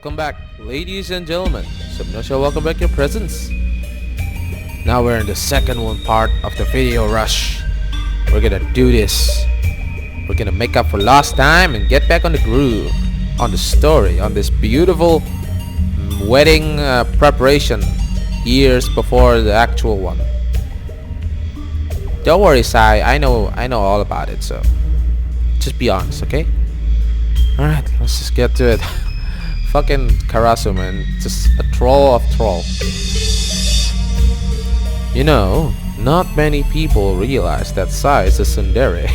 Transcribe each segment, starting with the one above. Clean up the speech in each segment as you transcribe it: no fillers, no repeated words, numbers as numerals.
Welcome back, ladies and gentlemen. SepNoSia, welcome back your presence. Now we're in the second part of the video rush. We're gonna do this. We're gonna make up for lost time and get back on the groove, on the story, on this beautiful wedding preparation years before the actual one. Don't worry, Sai. I know all about it. So just be honest, okay? All right, let's just get to it. Fucking Karasu, man, just a troll of troll. You know, not many people realize that Sai is a tsundere.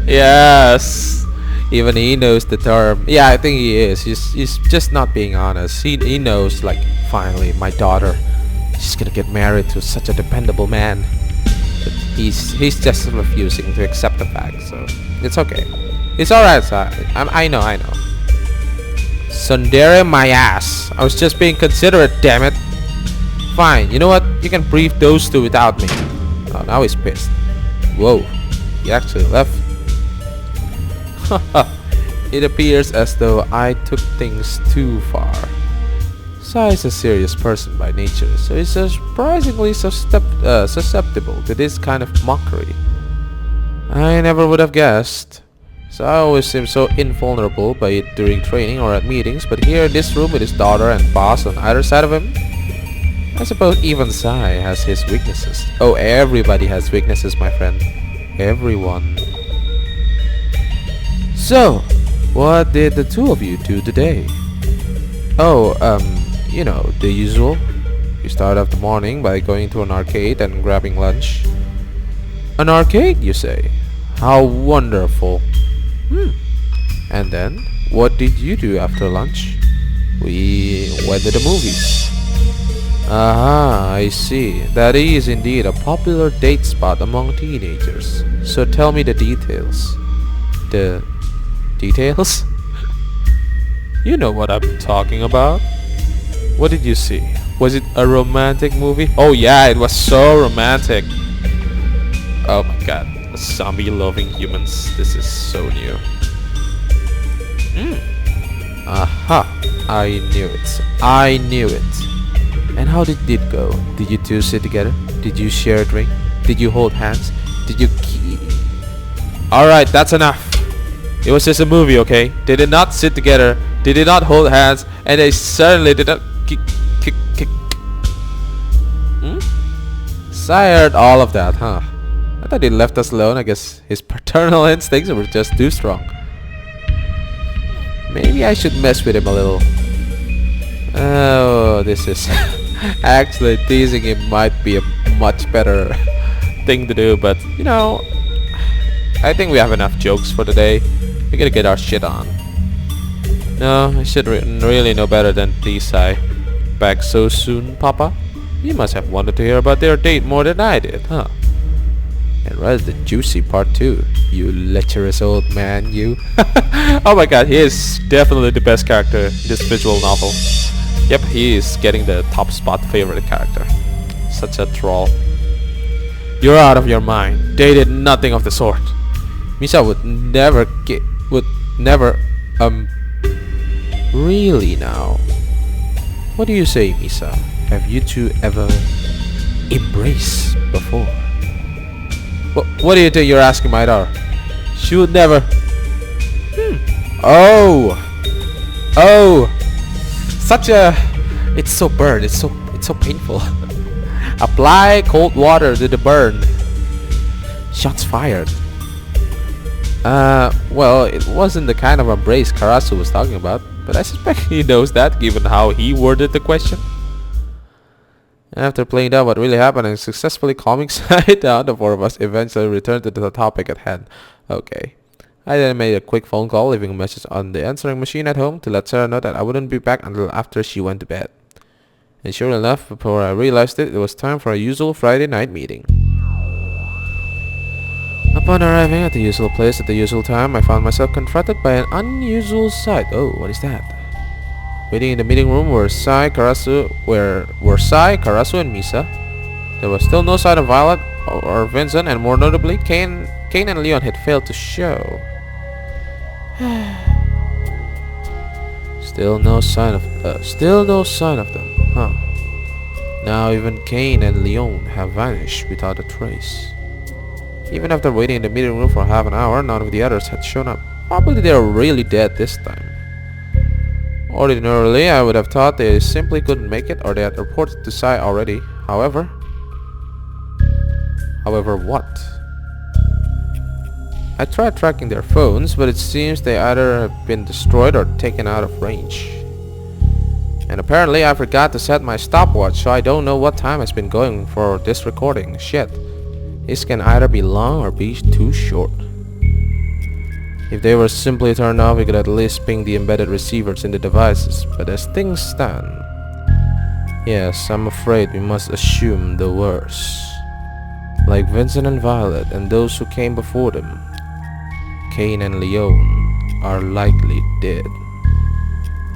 Yes, even he knows the term. Yeah, I think he is. He's just not being honest. He knows, like, finally my daughter, she's gonna get married to such a dependable man. But he's just refusing to accept the fact. So it's okay. It's alright, Sai. I know. Tsundere my ass. I was just being considerate, damn it. Fine, you know what? You can brief those two without me. Oh, now he's pissed. Whoa, he actually left. It appears as though I took things too far. Sai is a serious person by nature, so he's surprisingly susceptible to this kind of mockery. I never would have guessed. So I always seem so invulnerable by it during training or at meetings, but here in this room with his daughter and boss on either side of him, I suppose even Sai has his weaknesses. Oh, everybody has weaknesses, my friend. Everyone. So, what did the two of you do today? Oh, you know, the usual. We start off the morning by going to an arcade and grabbing lunch. An arcade, you say? How wonderful. And then, what did you do after lunch? We went to the movies. Aha, I see. That is indeed a popular date spot among teenagers. So tell me the details. The details? You know what I'm talking about. What did you see? Was it a romantic movie? Oh yeah, it was so romantic. Oh my god. Zombie-loving humans. This is so new. Aha. I knew it. And how did it go? Did you two sit together? Did you share a drink? Did you hold hands? Did you Alright, that's enough. It was just a movie, okay? They did not sit together. They did not hold hands. And they certainly did not kick. Sai heard all of that, huh? I thought he left us alone. I guess his paternal instincts were just too strong. Maybe I should mess with him a little. Oh, this is actually teasing him might be a much better thing to do, but you know, I think we have enough jokes for today. We gotta get our shit on. No, I should really know better than tease Sai. Back so soon, Papa? You must have wanted to hear about their date more than I did, huh? And rather the juicy part too. You lecherous old man, you. Oh my god, he is definitely the best character in this visual novel. Yep, he is getting the top spot favorite character. Such a troll. You're out of your mind. They did nothing of the sort. Misa would never really now? What do you say, Misa? Have you two ever embraced before? What do you think you're asking, my daughter? She would never. Oh, such a. It's so burned. It's so painful. Apply cold water to the burn. Shots fired. Well, it wasn't the kind of embrace Karasu was talking about, but I suspect he knows that, given how he worded the question. After playing down what really happened and successfully calming Sai down, the four of us eventually returned to the topic at hand. Okay. I then made a quick phone call, leaving a message on the answering machine at home to let Sara know that I wouldn't be back until after she went to bed. And sure enough, before I realized it, it was time for our usual Friday night meeting. Upon arriving at the usual place at the usual time, I found myself confronted by an unusual sight. Oh, what is that? Waiting in the meeting room were Sai, Karasu, and Misa. There was still no sign of Violet or Vincent, and more notably, Kane and Leon had failed to show. Still no sign of them, huh? Now even Kane and Leon have vanished without a trace. Even after waiting in the meeting room for half an hour, none of the others had shown up. Probably they are really dead this time. Ordinarily, I would have thought they simply couldn't make it or they had reported to Sai already. However, what? I tried tracking their phones, but it seems they either have been destroyed or taken out of range. And apparently I forgot to set my stopwatch, so I don't know what time has been going for this recording. Shit. This can either be long or be too short. If they were simply turned off, we could at least ping the embedded receivers in the devices, but as things stand, yes, I'm afraid we must assume the worst. Like Vincent and Violet and those who came before them, Kane and Leon are likely dead.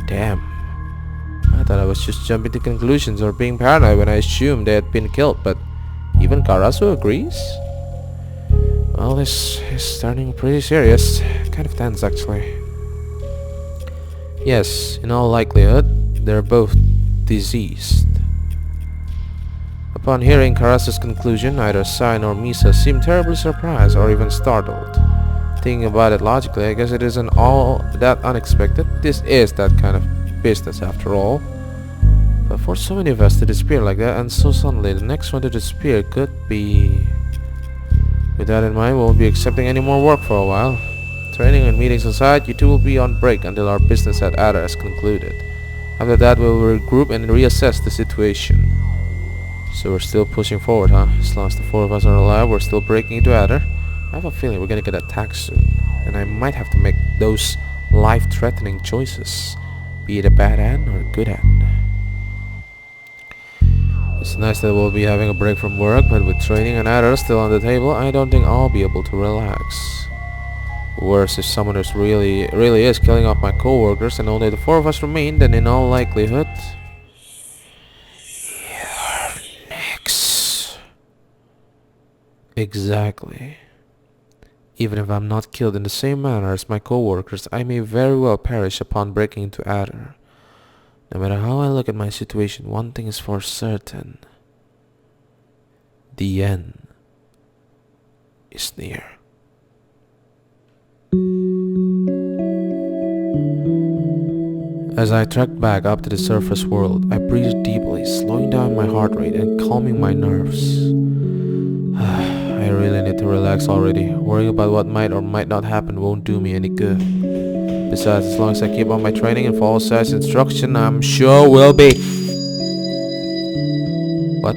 Damn. I thought I was just jumping to conclusions or being paranoid when I assumed they had been killed, but even Karasu agrees? Well, this is turning pretty serious. Kind of tense, actually. Yes, in all likelihood, they're both diseased. Upon hearing Karasu's conclusion, neither Sai nor Misa seemed terribly surprised or even startled. Thinking about it logically, I guess it isn't all that unexpected. This is that kind of business after all. But for so many of us to disappear like that and so suddenly, the next one to disappear could be... With that in mind, we won't be accepting any more work for a while. Training and meetings aside, you two will be on break until our business at Ada is concluded. After that, we will regroup and reassess the situation. So we're still pushing forward, huh? As long as the four of us are alive, we're still breaking into Ada. I have a feeling we're gonna get attacked soon, and I might have to make those life-threatening choices, be it a bad end or a good end. It's nice that we'll be having a break from work, but with training and others still on the table, I don't think I'll be able to relax. Worse, if someone really is killing off my co-workers and only the four of us remain, then in all likelihood... You're next. Exactly. Even if I'm not killed in the same manner as my co-workers, I may very well perish upon breaking into Adder. No matter how I look at my situation, one thing is for certain. The end is near. As I trekked back up to the surface world, I breathed deeply, slowing down my heart rate and calming my nerves. I really need to relax already. Worrying about what might or might not happen won't do me any good. Besides, as long as I keep on my training and follow Sai's instruction, I'm sure we'll be... What?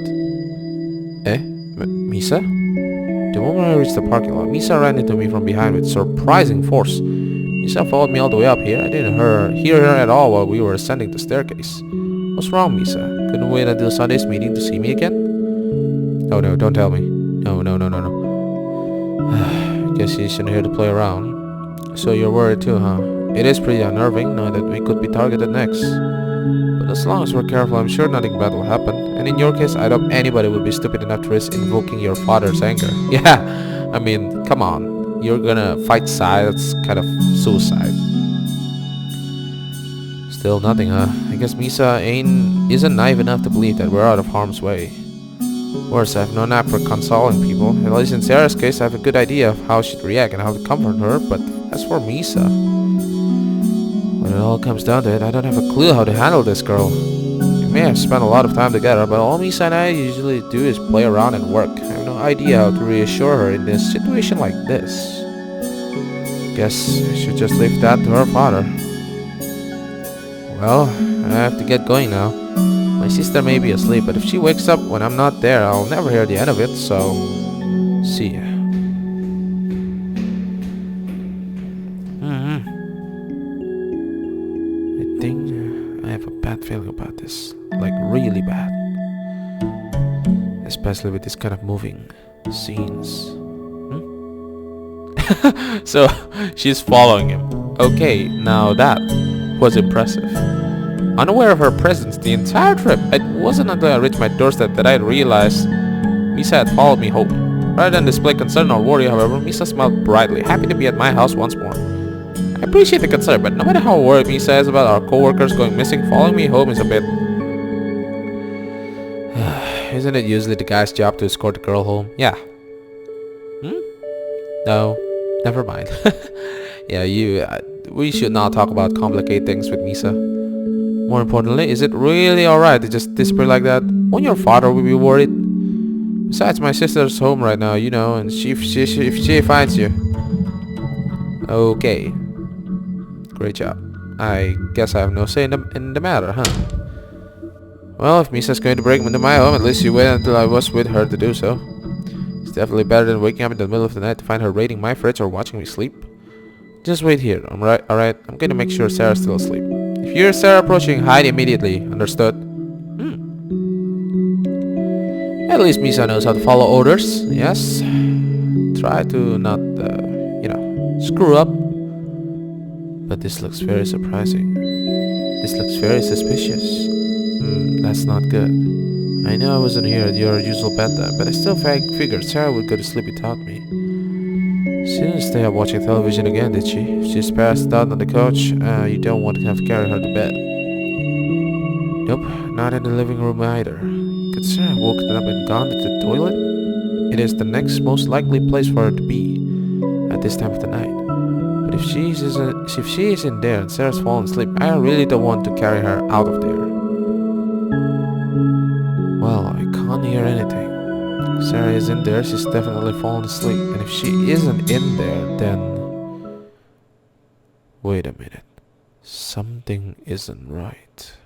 Misa? The moment I reached the parking lot, Misa ran into me from behind with surprising force. Misa followed me all the way up here. I didn't hear her at all while we were ascending the staircase. What's wrong, Misa? Couldn't wait until Sunday's meeting to see me again? Oh no, don't tell me. No. Guess you isn't here to play around. So you're worried too, huh? It is pretty unnerving knowing that we could be targeted next. But as long as we're careful, I'm sure nothing bad will happen. And in your case, I doubt anybody would be stupid enough to risk invoking your father's anger. Yeah, I mean, come on. You're gonna fight Sai, that's kind of suicide. Still nothing, huh? I guess Misa isn't naive enough to believe that we're out of harm's way. Worse, I have no knack for consoling people. At least in Sara's case, I have a good idea of how she'd react and how to comfort her, but as for Misa... When it all comes down to it, I don't have a clue how to handle this girl. We may have spent a lot of time together, but all Misa and I usually do is play around and work. I have no idea how to reassure her in this situation like this. Guess I should just leave that to her father. Well, I have to get going now. My sister may be asleep, but if she wakes up when I'm not there, I'll never hear the end of it, so... See ya. I think I have a bad feeling about this. Like, really bad. Especially with this kind of moving scenes. So, she's following him. Okay, now that was impressive. Unaware of her presence the entire trip, it wasn't until I reached my doorstep that I realized Misa had followed me home. Rather than display concern or worry, however, Misa smiled brightly, happy to be at my house once more. I appreciate the concern, but no matter how worried Misa is about our co-workers going missing, following me home is a bit... Isn't it usually the guy's job to escort the girl home? Yeah. Hmm? No. Never mind. Yeah, we should not talk about complicated things with Misa. More importantly, is it really alright to just disappear like that? Won't your father will be worried? Besides, my sister's home right now, you know, and if she finds you... Okay. Great job. I guess I have no say in the matter, huh? Well, if Misa's going to break into my home, at least you wait until I was with her to do so. It's definitely better than waking up in the middle of the night to find her raiding my fridge or watching me sleep. Just wait here, alright? I'm gonna make sure Sarah's still asleep. If you hear Sarah approaching, hide immediately. Understood? At least Misa knows how to follow orders. Yes. Try to not, screw up. But this looks very surprising. This looks very suspicious. That's not good. I know I wasn't here at your usual bedtime, but I still figured Sarah would go to sleep without me. She didn't stay up watching television again, did she? If she's passed out on the couch, you don't want to have to carry her to bed. Nope, not in the living room either. Could Sarah have woken up and gone to the toilet? It is the next most likely place for her to be at this time of the night. But if she is in there and Sarah's fallen asleep, I really don't want to carry her out of there. Well, I can't hear anything. If Sarah is in there, she's definitely fallen asleep. And if she isn't in there, then... Wait a minute. Something isn't right.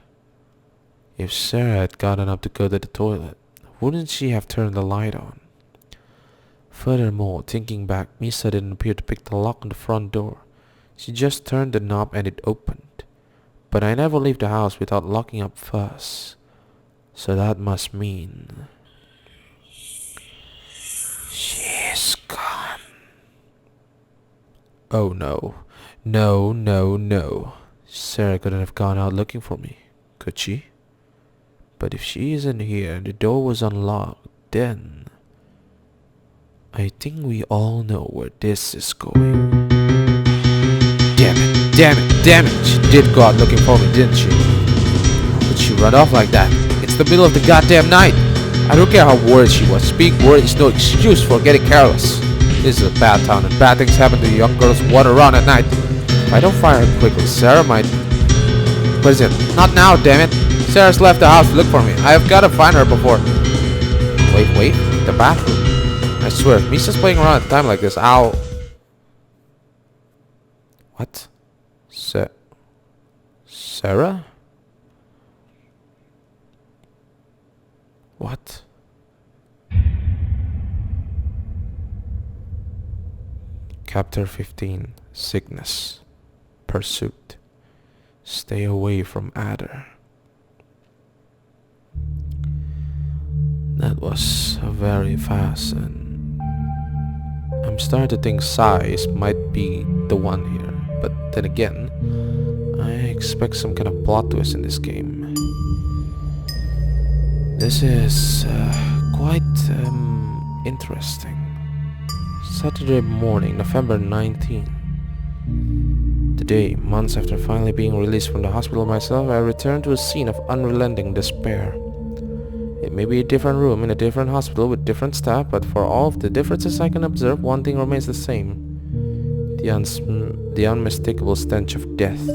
If Sarah had gotten up to go to the toilet, wouldn't she have turned the light on? Furthermore, thinking back, Misa didn't appear to pick the lock on the front door. She just turned the knob and it opened. But I never leave the house without locking up first. So that must mean... she's gone. Oh no. No. Sarah couldn't have gone out looking for me, could she? But if she isn't here and the door was unlocked, then... I think we all know where this is going. Damn it. She did go out looking for me, didn't she? How could she run off like that? It's the middle of the goddamn night. I don't care how worried she was. Being worried is no excuse for getting careless. This is a bad town and bad things happen to young girls who wander around at night. If I don't fire her quickly, Sarah might... What is it? Not now, damn it. Sarah's left the house to look for me. I have got to find her before... Wait. The bathroom. I swear, if Misa's playing around at a time like this, I'll... What? Sarah? What? Chapter 15. Sickness. Pursuit. Stay away from Adder. That was very fast, and I'm starting to think size might be the one here. But then again, I expect some kind of plot twist in this game. This is quite interesting. Saturday morning, November 19. Today, months after finally being released from the hospital myself, I returned to a scene of unrelenting despair. It may be a different room in a different hospital with different staff, but for all of the differences I can observe, one thing remains the same. The unmistakable stench of death.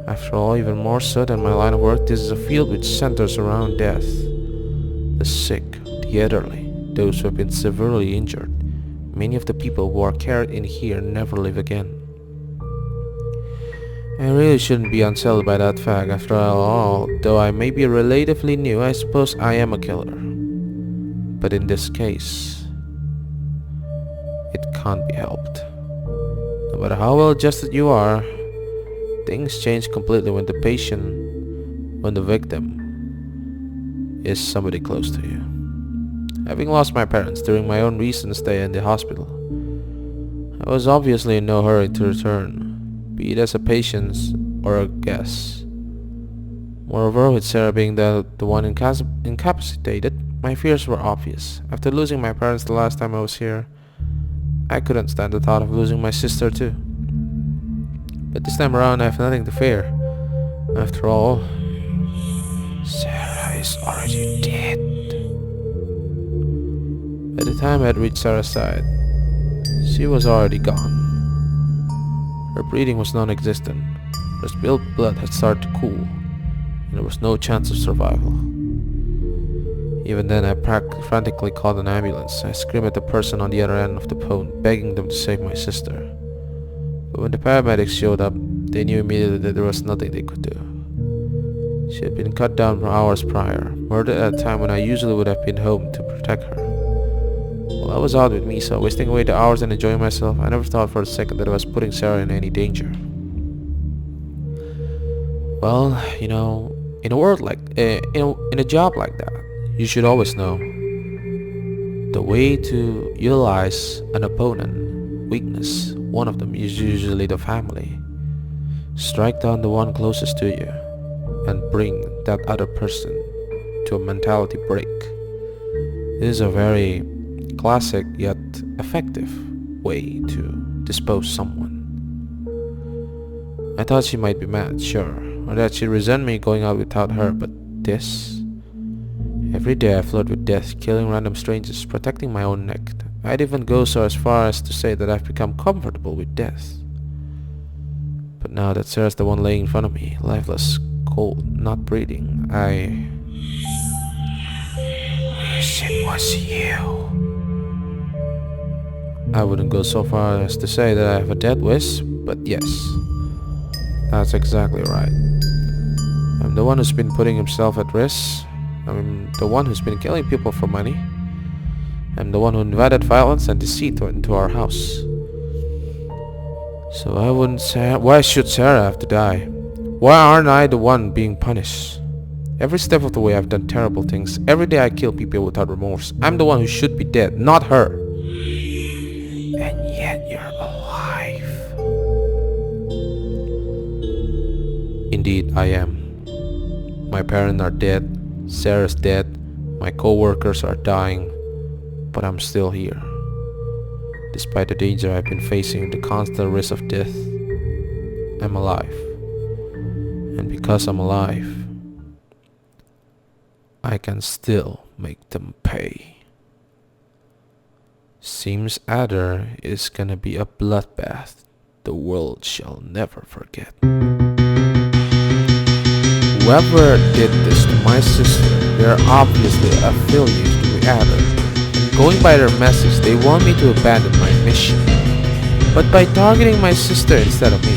After all, even more so than my line of work, this is a field which centers around death. The sick, the elderly, those who have been severely injured. Many of the people who are carried in here never live again. I really shouldn't be unsettled by that fact. After all, though I may be relatively new, I suppose I am a killer. But in this case, it can't be helped. No matter how well adjusted you are, things change completely when the victim is somebody close to you. Having lost my parents during my own recent stay in the hospital, I was obviously in no hurry to return, be it as a patient or a guest. Moreover, with Sarah being the one incapacitated, my fears were obvious. After losing my parents the last time I was here, I couldn't stand the thought of losing my sister too. But this time around I have nothing to fear. After all, Sara is already dead. By the time I had reached Sara's side, she was already gone. Her breathing was non-existent. Her spilled blood had started to cool, and there was no chance of survival. Even then, I frantically called an ambulance. I screamed at the person on the other end of the phone, begging them to save my sister. But when the paramedics showed up, they knew immediately that there was nothing they could do. She had been cut down for hours prior, murdered at a time when I usually would have been home to protect her. While I was out with Misa, wasting away the hours and enjoying myself, I never thought for a second that I was putting Sara in any danger. Well, you know, in a world like, in a job like that, you should always know the way to utilize an opponent weakness. One of them is usually the family. Strike down the one closest to you and bring that other person to a mentality break. This is a very classic yet effective way to dispose someone. I thought she might be mad, sure, or that she'd resent me going out without her, but this... Every day I flirt with death, killing random strangers, protecting my own neck. I'd even go so as far as to say that I've become comfortable with death. But now that Sara's the one laying in front of me, lifeless, cold, not breathing, I wish it was you. I wouldn't go so far as to say that I have a death wish, but yes, that's exactly right. I'm the one who's been putting himself at risk. I'm the one who's been killing people for money. I'm the one who invited violence and deceit into our house. So I wouldn't say... Why should Sara have to die? Why aren't I the one being punished? Every step of the way I've done terrible things. Every day I kill people without remorse. I'm the one who should be dead, not her. And yet you're alive. Indeed, I am. My parents are dead. Sara's dead, my co-workers are dying, but I'm still here. Despite the danger I've been facing, the constant risk of death, I'm alive. And because I'm alive, I can still make them pay. Seems either is gonna be a bloodbath the world shall never forget. Whoever did this to my sister, they're obviously affiliated with Adder. And going by their message, they want me to abandon my mission. But by targeting my sister instead of me,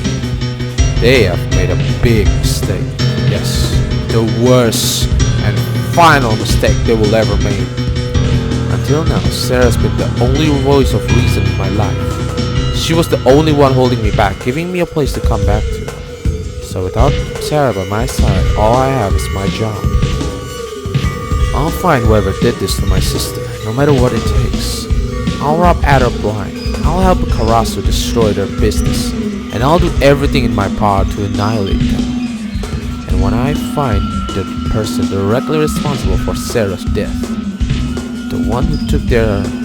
they have made a big mistake. Yes, the worst and final mistake they will ever make. Until now, Sara's been the only voice of reason in my life. She was the only one holding me back, giving me a place to come back to. So without Sara by my side, all I have is my job. I'll find whoever did this to my sister, no matter what it takes. I'll rob Adder blind. I'll help Karasu destroy their business. And I'll do everything in my power to annihilate them. And when I find the person directly responsible for Sara's death, the one who took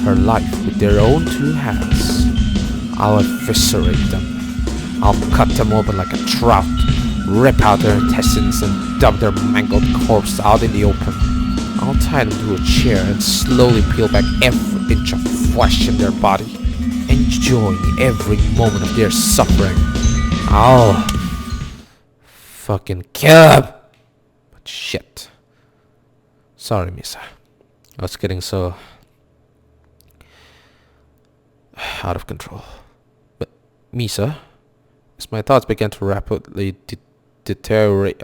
her life with their own two hands, I'll eviscerate them. I'll cut them open like a trout, rip out their intestines and dump their mangled corpse out in the open. I'll tie them to a chair and slowly peel back every inch of flesh in their body, enjoying every moment of their suffering. I'll fucking kill them. But shit. Sorry, Misa. I was getting so out of control. But Misa, as my thoughts began to rapidly deteriorate.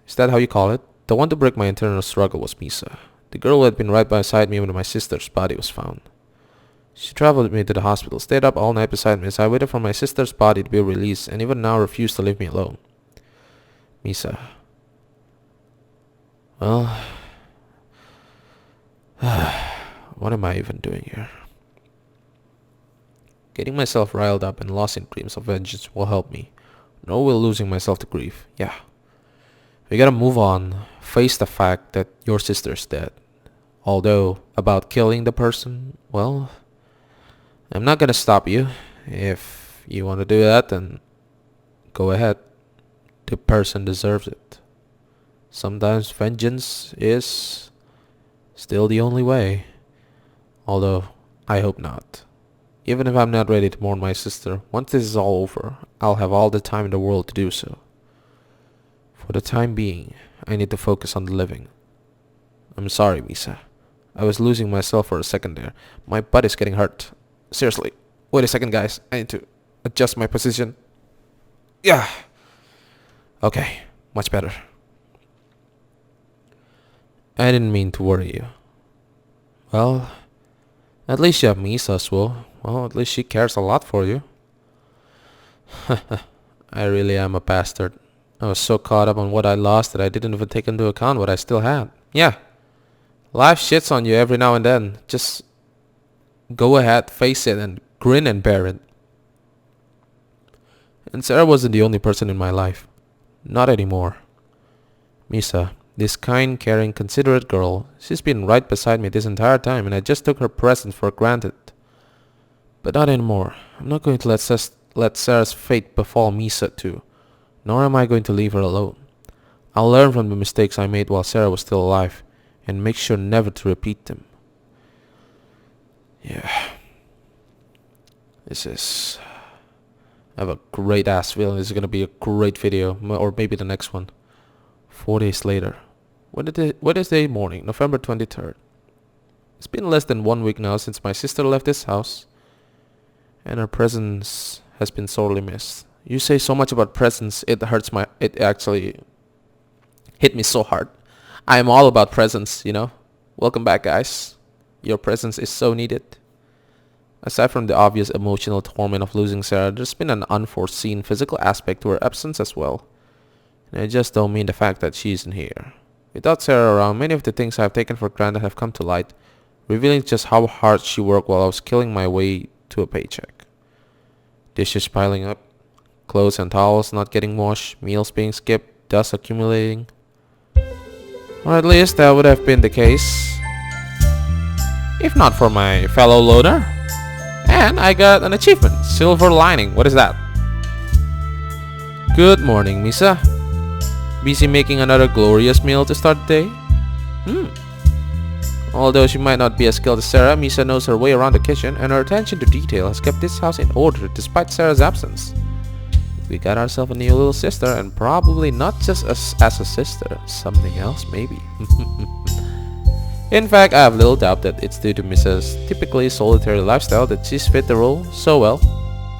Is that how you call it? The one to break my internal struggle was Misa, the girl who had been right beside me when my sister's body was found. She traveled with me to the hospital, stayed up all night beside me as I waited for my sister's body to be released, and even now refused to leave me alone. Misa. Well, what am I even doing here? Getting myself riled up and lost in dreams of vengeance will help me. No will losing myself to grief. Yeah. We gotta move on. Face the fact that your sister's dead. Although, about killing the person, well, I'm not gonna stop you. If you want to do that, then go ahead. The person deserves it. Sometimes vengeance is still the only way. Although, I hope not. Even if I'm not ready to mourn my sister, once this is all over, I'll have all the time in the world to do so. For the time being, I need to focus on the living. I'm sorry, Misa. I was losing myself for a second there. My butt is getting hurt. Seriously. Wait a second, guys. I need to adjust my position. Yeah. Okay. Much better. I didn't mean to worry you. Well, at least you have Misa, Suoh. Well, at least she cares a lot for you. I really am a bastard. I was so caught up on what I lost that I didn't even take into account what I still had. Yeah. Life shits on you every now and then. Just go ahead, face it, and grin and bear it. And Sara wasn't the only person in my life. Not anymore. Misa, this kind, caring, considerate girl, she's been right beside me this entire time, and I just took her presence for granted. But not anymore. I'm not going to let Sara's fate befall Misa too. Nor am I going to leave her alone. I'll learn from the mistakes I made while Sara was still alive, and make sure never to repeat them. Yeah. I have a great ass feeling this is going to be a great video, or maybe the next one. 4 days later. Wednesday morning, November 23rd. It's been less than 1 week now since my sister left this house, and her presence has been sorely missed. You say so much about presence, it actually hit me so hard. I am all about presence, you know. Welcome back, guys. Your presence is so needed. Aside from the obvious emotional torment of losing Sara, there's been an unforeseen physical aspect to her absence as well. And I just don't mean the fact that she isn't here. Without Sara around, many of the things I've taken for granted have come to light, revealing just how hard she worked while I was killing my way to a paycheck. Dishes piling up, clothes and towels not getting washed, meals being skipped, dust accumulating. Or at least that would have been the case if not for my fellow loner. And I got an achievement, silver lining. What is that? Good morning, Misa. Busy making another glorious meal to start the day? Although she might not be as skilled as Sara, Misa knows her way around the kitchen, and her attention to detail has kept this house in order despite Sara's absence. We got ourselves a new little sister, and probably not just as a sister, something else maybe. In fact, I have little doubt that it's due to Misa's typically solitary lifestyle that she's fit the role so well.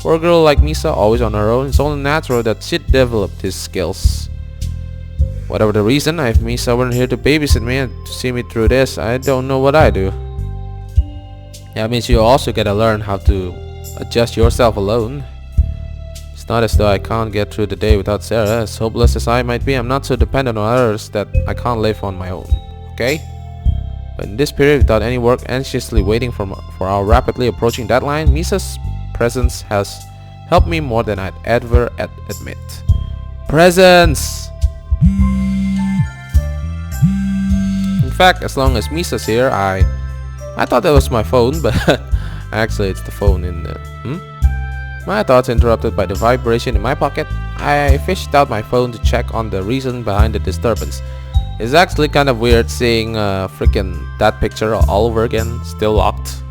For a girl like Misa, always on her own, it's only natural that she'd develop these skills. Whatever the reason, if Misa weren't here to babysit me and to see me through this, I don't know what I'd do. That means you also gotta learn how to adjust yourself alone. It's not as though I can't get through the day without Sara. As hopeless as I might be, I'm not so dependent on others that I can't live on my own. Okay? But in this period, without any work, anxiously waiting for our rapidly approaching deadline, Misa's presence has helped me more than I'd ever admit. Presence! In fact, as long as Misa's here, I thought that was my phone, but actually it's the phone in the... My thoughts interrupted by the vibration in my pocket. I fished out my phone to check on the reason behind the disturbance. It's actually kind of weird seeing that picture all over again, still locked.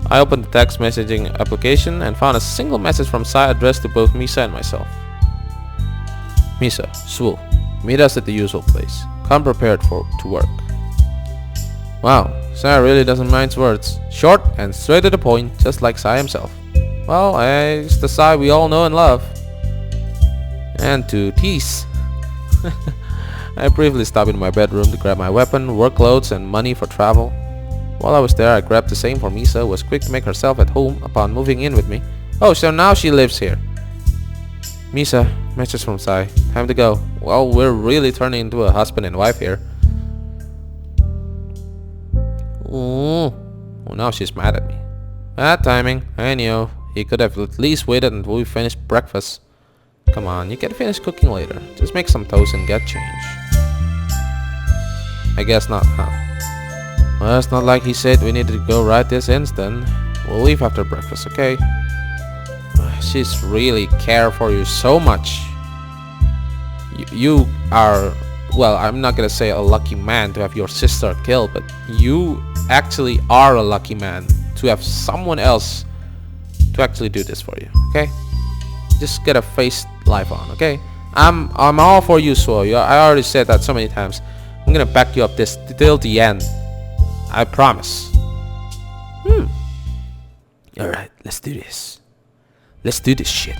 I opened the text messaging application and found a single message from Sai addressed to both Misa and myself. Misa, Suoh, meet us at the usual place. Come prepared to work. Wow, Sai really doesn't mind words. Short and straight to the point, just like Sai himself. Well, it's the Sai we all know and love. And to tease. I briefly stopped in my bedroom to grab my weapon, work clothes, and money for travel. While I was there, I grabbed the same for Misa, who was quick to make herself at home upon moving in with me. Oh, so now she lives here. Misa, message from Sai. Time to go. Well, we're really turning into a husband and wife here. Ooh. Well, now she's mad at me. Bad timing. I knew. He could have at least waited until we finished breakfast. Come on, you can finish cooking later. Just make some toast and get change. I guess not, huh? Well, it's not like he said we needed to go right this instant. We'll leave after breakfast, okay? She's really care for you so much. You are, well, I'm not gonna say a lucky man to have your sister killed, but you actually are a lucky man to have someone else to actually do this for you. Okay, just gotta face life on. Okay, I'm all for you, Suoh. I already said that so many times. I'm gonna back you up this till the end. I promise. Alright, let's do this. Let's do this shit.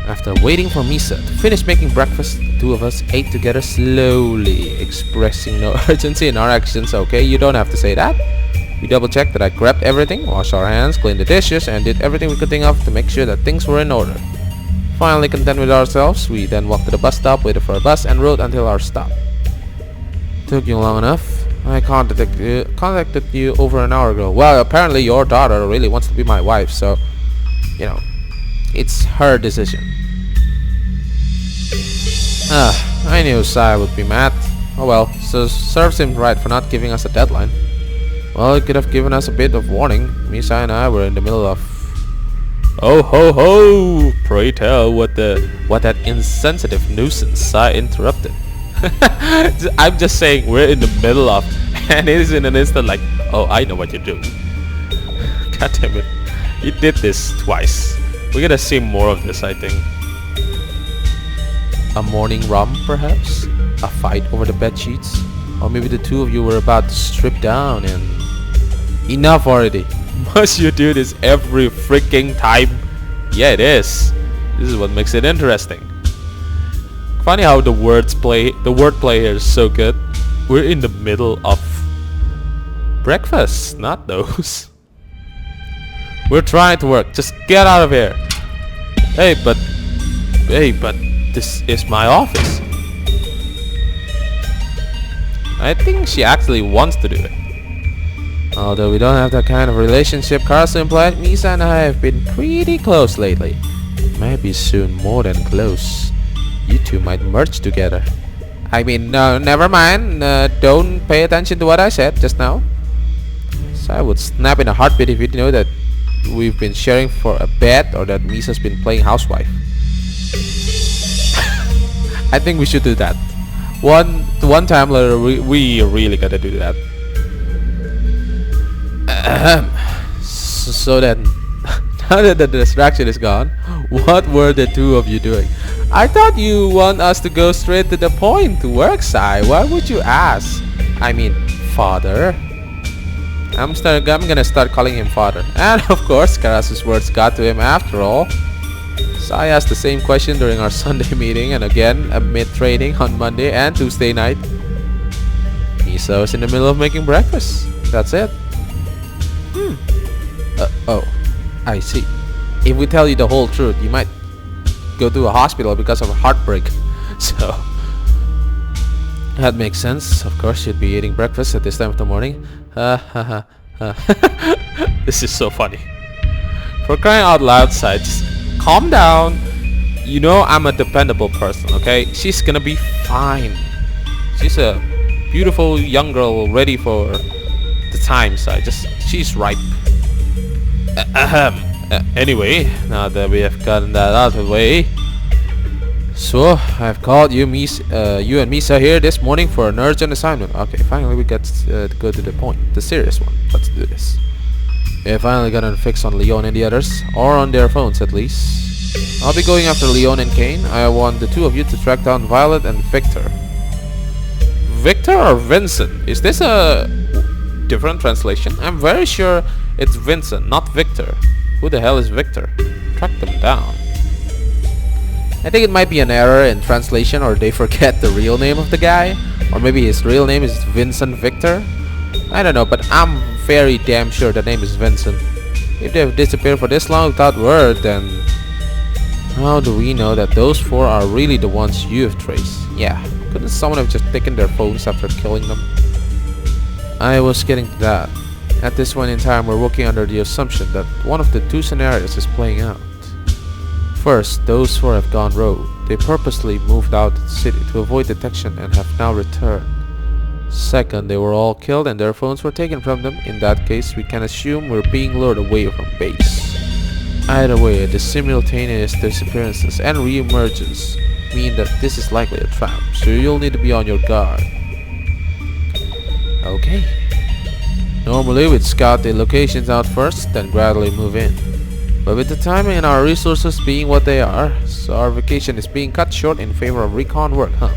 After waiting for Misa to finish making breakfast, the two of us ate together slowly, expressing no urgency in our actions. Okay, you don't have to say that. We double checked that I grabbed everything, washed our hands, cleaned the dishes, and did everything we could think of to make sure that things were in order. Finally content with ourselves, we then walked to the bus stop, waited for a bus, and rode until our stop. Took you long enough. I contacted you over an hour ago. Well, apparently your daughter really wants to be my wife, so, you know, it's her decision. I knew Sara would be mad. Oh well, so serves him right for not giving us a deadline. Well, it could have given us a bit of warning. Misa and I were in the middle of... Oh ho ho! Pray tell what that insensitive nuisance Sara interrupted. I'm just saying we're in the middle of, and it is in an instant like, oh, I know what you're doing. God damn it. You did this twice. We're gonna see more of this, I think. A morning rum, perhaps? A fight over the bed sheets? Or maybe the two of you were about to strip down and... Enough already. Must you do this every freaking time? Yeah, it is. This is what makes it interesting. Funny how the wordplay here is so good. We're in the middle of breakfast, not those. We're trying to work. Just get out of here. Hey, but this is my office. I think she actually wants to do it. Although we don't have that kind of relationship Carson implied, Misa and I have been pretty close lately. Maybe soon more than close. You two might merge together. I mean, no, never mind. Don't pay attention to what I said just now. So I would snap in a heartbeat if you know that we've been sharing for a bed or that Misa's been playing housewife. I think we should do that. One time later, we really gotta do that. So then, now that the distraction is gone, what were the two of you doing? I thought you want us to go straight to the point, to work, Sai. Why would you ask? I mean, father. I'm gonna start calling him father. And of course, Karasu's words got to him after all. Sai asked the same question during our Sunday meeting and again amid training on Monday and Tuesday night. Misa was in the middle of making breakfast. That's it. Oh, I see. If we tell you the whole truth, you might go to a hospital because of a heartbreak. So that makes sense. Of course, you'd be eating breakfast at this time of the morning. This is so funny. For crying out loud, Sai, just calm down. You know I'm a dependable person, okay? She's gonna be fine. She's a beautiful young girl ready for the times. She's ripe. Anyway, now that we have gotten that out of the way, so I've called you and Misa here this morning for an urgent assignment. Okay, finally we get to go to the point, the serious one. Let's do this. We have finally gotten a fix on Leon and the others, or on their phones at least. I'll be going after Leon and Kane. I want the two of you to track down Violet and Victor. Victor or Vincent? Is this a different translation? I'm very sure it's Vincent, not Victor. Who the hell is Victor? Track them down. I think it might be an error in translation, or they forget the real name of the guy. Or maybe his real name is Vincent Victor. I don't know, but I'm very damn sure the name is Vincent. If they've disappeared for this long without word, then how do we know that those four are really the ones you have traced? Yeah, couldn't someone have just taken their phones after killing them? I was getting to that. At this point in time, we're working under the assumption that one of the two scenarios is playing out. First, those four have gone rogue. They purposely moved out of the city to avoid detection and have now returned. Second, they were all killed and their phones were taken from them. In that case, we can assume we're being lured away from base. Either way, the simultaneous disappearances and re-emergence mean that this is likely a trap, so you'll need to be on your guard. Okay. Normally, we'd scout the locations out first, then gradually move in. But with the timing and our resources being what they are, so our vacation is being cut short in favor of recon work, huh?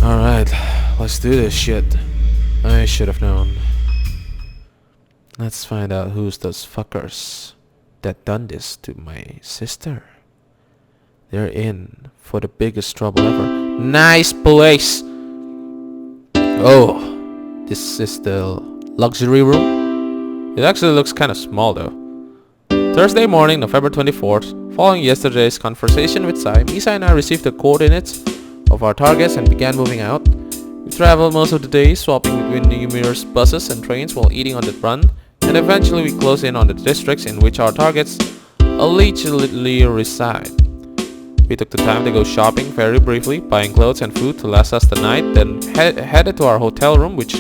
Alright, let's do this shit. I should have known. Let's find out who's those fuckers that done this to my sister. They're in for the biggest trouble ever. Nice place! Oh, this is the luxury room. It actually looks kind of small though. Thursday morning, November 24th, following yesterday's conversation with Sai, Misa and I received the coordinates of our targets and began moving out. We traveled most of the day, swapping between numerous buses and trains while eating on the run, and eventually we closed in on the districts in which our targets allegedly reside. We took the time to go shopping very briefly, buying clothes and food to last us the night, then headed to our hotel room, which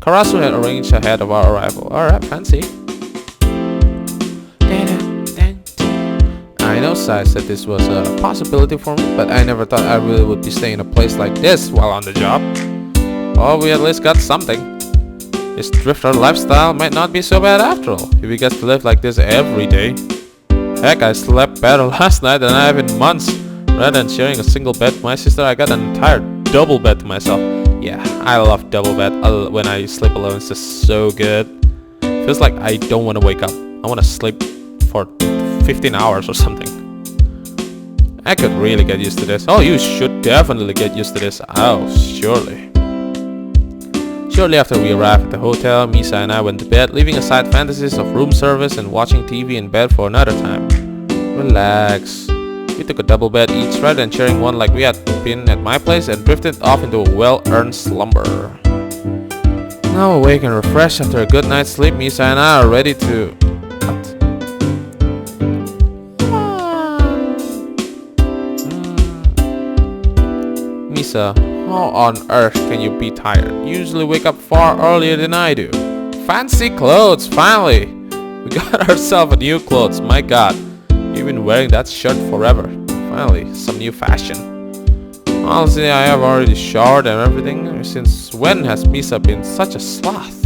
Karasu had arranged ahead of our arrival. Alright, fancy. I know Sai said this was a possibility for me, but I never thought I really would be staying in a place like this while on the job. Well, we at least got something. This drifter lifestyle might not be so bad after all, if we get to live like this every day. Heck, I slept better last night than I have in months. Rather than sharing a single bed with my sister, I got an entire double bed to myself. Yeah, I love double bed. When I sleep alone, it's just so good. Feels like I don't want to wake up. I want to sleep for 15 hours or something. I could really get used to this. Oh, you should definitely get used to this. Oh, surely. Shortly after we arrived at the hotel, Misa and I went to bed, leaving aside fantasies of room service and watching TV in bed for another time. Relax. We took a double bed each rather than sharing one like we had been at my place and drifted off into a well-earned slumber. Now awake and refreshed after a good night's sleep, Misa and I are ready to... Misa, how on earth can you be tired? You usually wake up far earlier than I do. Fancy clothes, finally! We got ourselves a new clothes, my god. You've been wearing that shirt forever. Finally, some new fashion. Honestly, I have already showered and everything. Since when has Misa been such a sloth?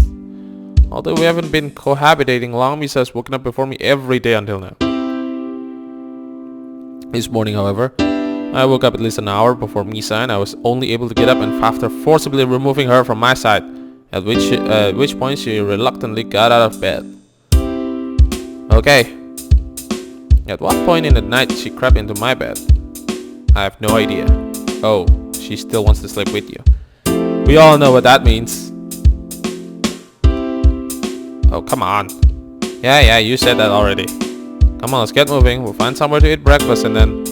Although we haven't been cohabitating long, Misa has woken up before me every day until now. This morning, however, I woke up at least an hour before Misa and I was only able to get up and after forcibly removing her from my side, at which point she reluctantly got out of bed. Okay. At what point in the night she crept into my bed? I have no idea. Oh, she still wants to sleep with you. We all know what that means. Oh, come on. Yeah, you said that already. Come on, let's get moving. We'll find somewhere to eat breakfast and then...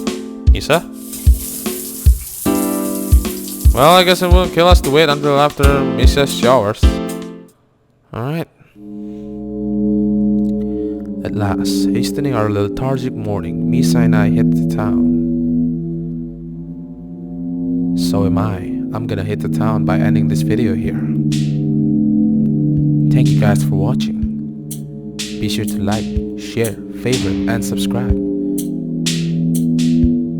Misa? Well, I guess it won't kill us to wait until after Misa showers. Alright. At last, hastening our lethargic morning, Misa and I hit the town. So am I. I'm gonna hit the town by ending this video here. Thank you guys for watching. Be sure to like, share, favorite, and subscribe.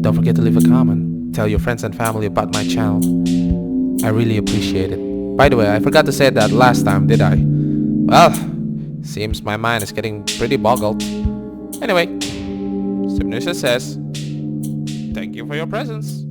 Don't forget to leave a comment. Tell your friends and family about my channel. I really appreciate it. By the way, I forgot to say that last time, did I? Well, seems my mind is getting pretty boggled. Anyway, SepNoSia says, thank you for your presence.